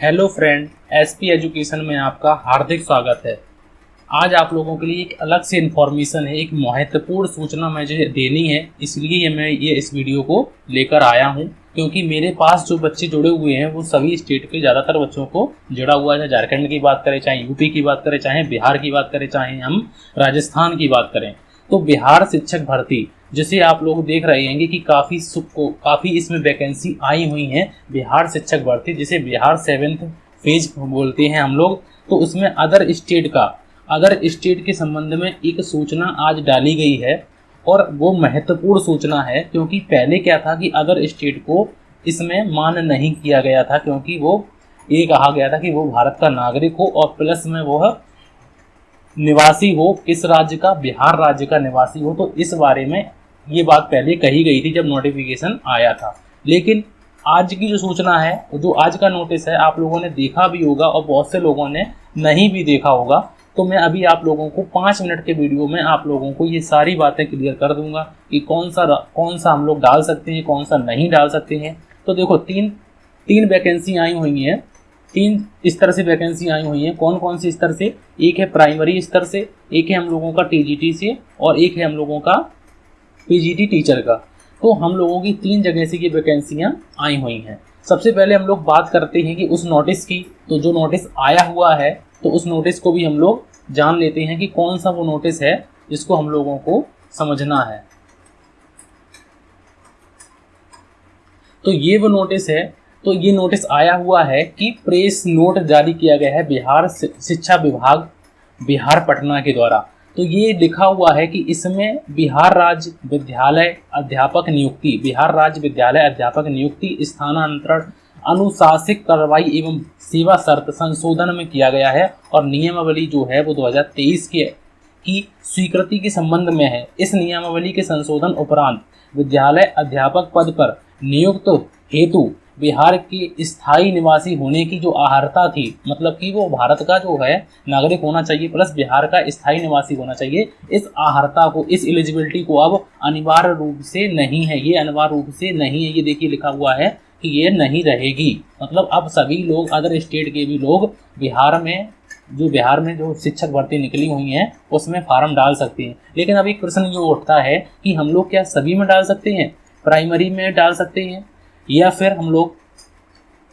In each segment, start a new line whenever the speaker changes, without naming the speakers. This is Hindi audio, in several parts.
हेलो फ्रेंड, एसपी एजुकेशन में आपका हार्दिक स्वागत है। आज आप लोगों के लिए एक अलग से इन्फॉर्मेशन है, एक महत्वपूर्ण सूचना मुझे देनी है, इसलिए मैं इस वीडियो को लेकर आया हूं। क्योंकि मेरे पास जो बच्चे जुड़े हुए हैं वो सभी स्टेट के ज़्यादातर बच्चों को जुड़ा हुआ है। झारखंड की बात करें, चाहे यूपी की बात करें, चाहे बिहार की बात करें, चाहे हम राजस्थान की बात करें, तो बिहार शिक्षक भर्ती जिसे आप लोग देख रहे हैं कि काफ़ी इसमें वैकेंसी आई हुई हैं। बिहार शिक्षक भर्ती जिसे बिहार 7th फेज बोलते हैं हम लोग, तो उसमें अदर स्टेट के संबंध में एक सूचना आज डाली गई है। और वो महत्वपूर्ण सूचना है क्योंकि पहले क्या था कि अदर स्टेट को इसमें मान नहीं किया गया था, क्योंकि वो ये कहा गया था कि वो भारत का नागरिक हो और प्लस में वो निवासी हो, किस राज्य का, बिहार राज्य का निवासी हो। तो इस बारे में ये बात पहले कही गई थी जब नोटिफिकेशन आया था। लेकिन आज की जो सूचना है, जो आज का नोटिस है, आप लोगों ने देखा भी होगा और बहुत से लोगों ने नहीं भी देखा होगा। तो मैं अभी आप लोगों को 5 मिनट के वीडियो में आप लोगों को ये सारी बातें क्लियर कर दूंगा कि कौन सा हम लोग डाल सकते हैं, कौन सा नहीं डाल सकते हैं। तो देखो, तीन वैकेंसी आई हुई हैं, 3 स्तर से वैकेंसी आई हुई हैं। कौन कौन से स्तर से? एक है प्राइमरी स्तर से, एक है हम लोगों का टीजीटी से, और एक है हम लोगों का पीजीटी टीचर का। तो हम लोगों की 3 जगह से ये वैकेंसियाँ आई हुई हैं। सबसे पहले हम लोग बात करते हैं कि उस नोटिस की। तो जो नोटिस आया हुआ है, तो उस नोटिस को भी हम लोग जान लेते हैं कि कौन सा वो नोटिस है जिसको हम लोगों को समझना है। तो ये वो नोटिस है। तो ये नोटिस आया हुआ है कि प्रेस नोट जारी किया गया है बिहार शिक्षा विभाग बिहार पटना के द्वारा। तो ये लिखा हुआ है कि इसमें बिहार राज्य विद्यालय अध्यापक नियुक्ति स्थानांतरण अनुशासिक कार्रवाई एवं सेवा शर्त संशोधन में किया गया है। और नियमावली जो है वो 2023 की स्वीकृति के संबंध में है। इस नियमावली के संशोधन उपरांत विद्यालय अध्यापक पद पर नियुक्त हेतु बिहार के स्थायी निवासी होने की जो अर्हता थी, मतलब कि वो भारत का जो है नागरिक होना चाहिए प्लस बिहार का स्थायी निवासी होना चाहिए, इस अर्हता को, इस एलिजिबिलिटी को अब अनिवार्य रूप से नहीं है। ये अनिवार्य रूप से नहीं है, ये देखिए लिखा हुआ है कि ये नहीं रहेगी। मतलब अब सभी लोग, अदर स्टेट के भी लोग बिहार में जो शिक्षक भर्ती निकली हुई हैं उसमें फार्म डाल सकते हैं। लेकिन अब एक प्रश्न ये उठता है कि हम लोग क्या सभी में डाल सकते हैं? प्राइमरी में डाल सकते हैं, या फिर हम लोग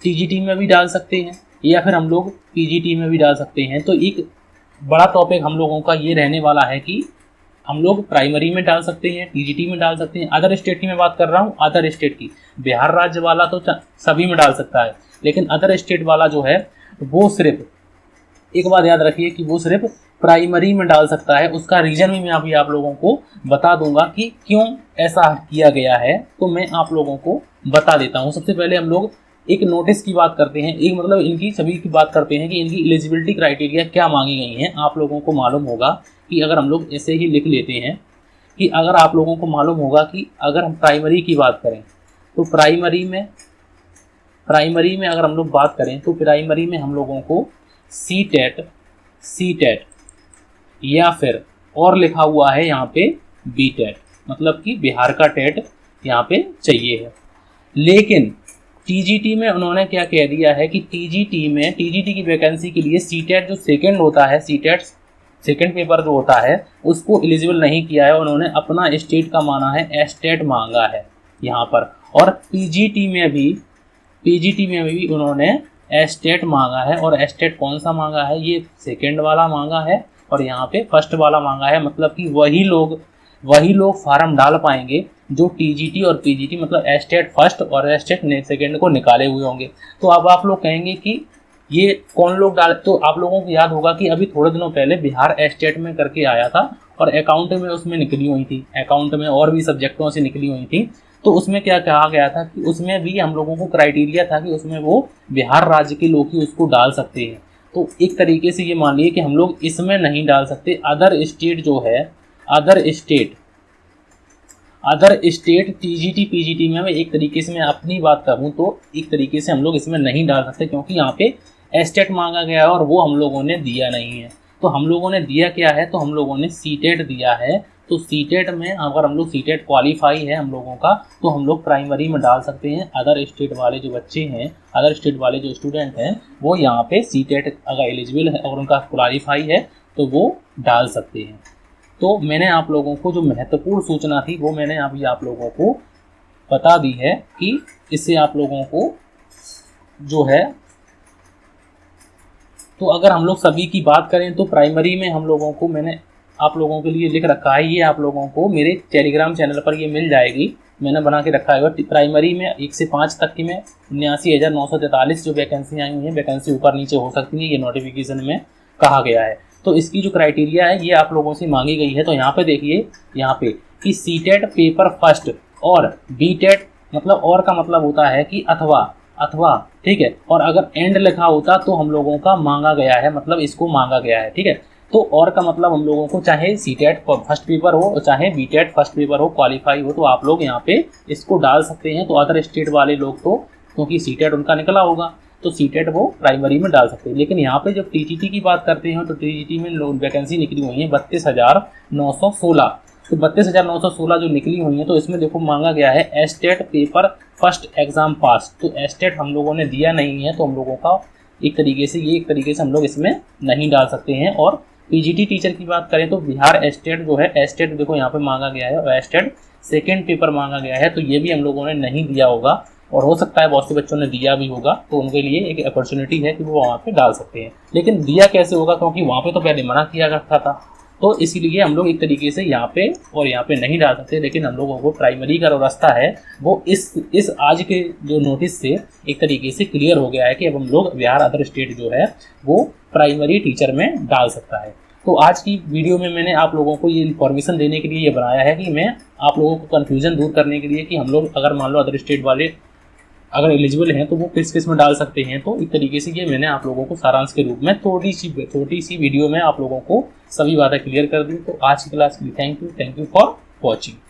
टीजीटी में भी डाल सकते हैं, या फिर हम लोग पीजीटी में भी डाल सकते हैं? तो एक बड़ा टॉपिक हम लोगों का ये रहने वाला है कि हम लोग प्राइमरी में डाल सकते हैं, टीजीटी में डाल सकते हैं। अदर स्टेट की मैं बात कर रहा हूँ, अदर स्टेट की। बिहार राज्य वाला तो सभी में डाल सकता है, लेकिन अदर स्टेट वाला जो है वो सिर्फ, एक बात याद रखिए कि वो सिर्फ प्राइमरी में डाल सकता है। उसका रीज़न भी मैं अभी आप लोगों को बता दूंगा कि क्यों ऐसा किया गया है। तो मैं आप लोगों को बता देता हूँ। सबसे पहले हम लोग एक नोटिस की बात करते हैं, एक मतलब इनकी सभी की बात करते हैं कि इनकी एलिजिबिलिटी क्राइटेरिया क्या मांगी गई हैं। आप लोगों को मालूम होगा कि अगर हम लोग ऐसे ही लिख लेते हैं कि अगर आप लोगों को मालूम होगा कि अगर हम प्राइमरी की बात करें तो प्राइमरी में अगर हम लोग बात करें तो प्राइमरी में हम लोगों को सी-टेट या फिर और लिखा हुआ है यहाँ पे बी-टेट, मतलब कि बिहार का टेट यहाँ पे चाहिए है। लेकिन टीजीटी में उन्होंने क्या कह दिया है कि टीजीटी की वैकेंसी के लिए सी-टेट जो सेकंड होता है, सी-टेट सेकंड पेपर जो होता है, उसको एलिजिबल नहीं किया है। उन्होंने अपना स्टेट का माना है, एस-टेट मांगा है यहाँ पर। और पीजीटी में भी उन्होंने एस-टेट मांगा है। और एस-टेट कौन सा मांगा है? ये सेकंड वाला मांगा है और यहाँ पे फर्स्ट वाला मांगा है। मतलब कि वही लोग फार्म डाल पाएंगे जो टीजीटी और पीजीटी, मतलब एस-टेट फर्स्ट और एस-टेट सेकंड को निकाले हुए होंगे। तो अब आप लोग कहेंगे कि ये कौन लोग डाल, तो आप लोगों को याद होगा कि अभी थोड़े दिनों पहले बिहार एस-टेट में करके आया था और अकाउंट में उसमें निकली हुई थी, अकाउंट में और भी सब्जेक्टों से निकली हुई थी। तो उसमें क्या कहा गया था कि उसमें भी हम लोगों को क्राइटेरिया था कि उसमें वो बिहार राज्य के लोग ही उसको डाल सकते हैं। तो एक तरीके से ये मान लिए कि हम लोग इसमें नहीं डाल सकते। अदर स्टेट टीजीटी पीजीटी में, एक तरीके से मैं अपनी बात करूँ तो एक तरीके से हम लोग इसमें नहीं डाल सकते, क्योंकि यहाँ पे एस-टेट मांगा गया है और वो हम लोगों ने दिया नहीं है। तो हम लोगों ने दिया क्या है? तो हम लोगों ने सी-टेट दिया है। तो सीटेट में अगर हम लोग सीटेट क्वालिफाई है हम लोगों का, तो हम लोग प्राइमरी में डाल सकते हैं। अदर स्टेट वाले जो बच्चे हैं, अदर स्टेट वाले जो स्टूडेंट हैं, वो यहाँ पे सीटेट अगर एलिजिबल है और उनका क्वालिफाई है तो वो डाल सकते हैं। तो मैंने आप लोगों को जो महत्वपूर्ण सूचना थी वो मैंने अभी आप लोगों को बता दी है कि इससे आप लोगों को जो है, तो अगर हम लोग सभी की बात करें तो प्राइमरी में हम लोगों को, मैंने आप लोगों के लिए लिख रखा है, ये आप लोगों को मेरे टेलीग्राम चैनल पर ये मिल जाएगी, मैंने बना के रखा है। प्राइमरी में 1 से 5 तक की में 79,943 जो वैकेंसी आई हुई हैं, वैकेंसी ऊपर नीचे हो सकती है, ये नोटिफिकेशन में कहा गया है। तो इसकी जो क्राइटेरिया है ये आप लोगों से मांगी गई है। तो यहाँ पे देखिए, यहाँ पे कि सीटेट पेपर फर्स्ट और बीटेट, मतलब और का मतलब होता है कि अथवा ठीक है, और अगर एंड लिखा होता तो हम लोगों का मांगा गया है, मतलब इसको मांगा गया है, ठीक है। तो और का मतलब हम लोगों को चाहे सीटेट फर्स्ट पेपर हो और चाहे बीटेट फर्स्ट पेपर हो, क्वालिफाई हो, तो आप लोग यहाँ पे इसको डाल सकते हैं। तो अदर स्टेट वाले लोग तो क्योंकि सीटेट उनका निकला होगा तो सीटेट वो प्राइमरी में डाल सकते हैं। लेकिन यहाँ पे जब टीजीटी की बात करते हैं तो टीजीटी में वैकेंसी निकली हुई है 32,916। तो 32,916 जो निकली हुई है, तो इसमें देखो मांगा गया है एस्टेट पेपर फर्स्ट एग्जाम पास। तो एस्टेट हम लोगों ने दिया नहीं है, तो हम लोगों का एक तरीके से हम लोग इसमें नहीं डाल सकते हैं। और पीजीटी टीचर की बात करें तो बिहार एस्टेट जो है, एस्टेट देखो यहाँ पे मांगा गया है और एस्टेट सेकेंड पेपर मांगा गया है, तो ये भी हम लोगों ने नहीं दिया होगा और हो सकता है बहुत से बच्चों ने दिया भी होगा, तो उनके लिए एक अपॉर्चुनिटी है कि वो वहाँ पे डाल सकते हैं। लेकिन दिया कैसे होगा, क्योंकि वहाँ पे तो पहले मना किया रखा था, तो इसीलिए हम लोग एक तरीके से यहाँ पे और यहाँ पे नहीं डाल सकते। लेकिन हम लोगों को प्राइमरी का रास्ता है वो इस आज के जो नोटिस से एक तरीके से क्लियर हो गया है कि अब हम लोग बिहार अदर स्टेट जो है वो प्राइमरी टीचर में डाल सकता है। तो आज की वीडियो में मैंने आप लोगों को ये इन्फॉर्मेशन देने के लिए ये बनाया है कि मैं आप लोगों को कन्फ्यूजन दूर करने के लिए कि हम लोग अगर मान लो अदर स्टेट वाले अगर एलिजिबल हैं तो वो किस में डाल सकते हैं। तो एक तरीके से ये मैंने आप लोगों को सारांश के रूप में छोटी सी वीडियो में आप लोगों को सभी बातें क्लियर कर दी। तो आज की क्लास के लिए थैंक यू फॉर वॉचिंग।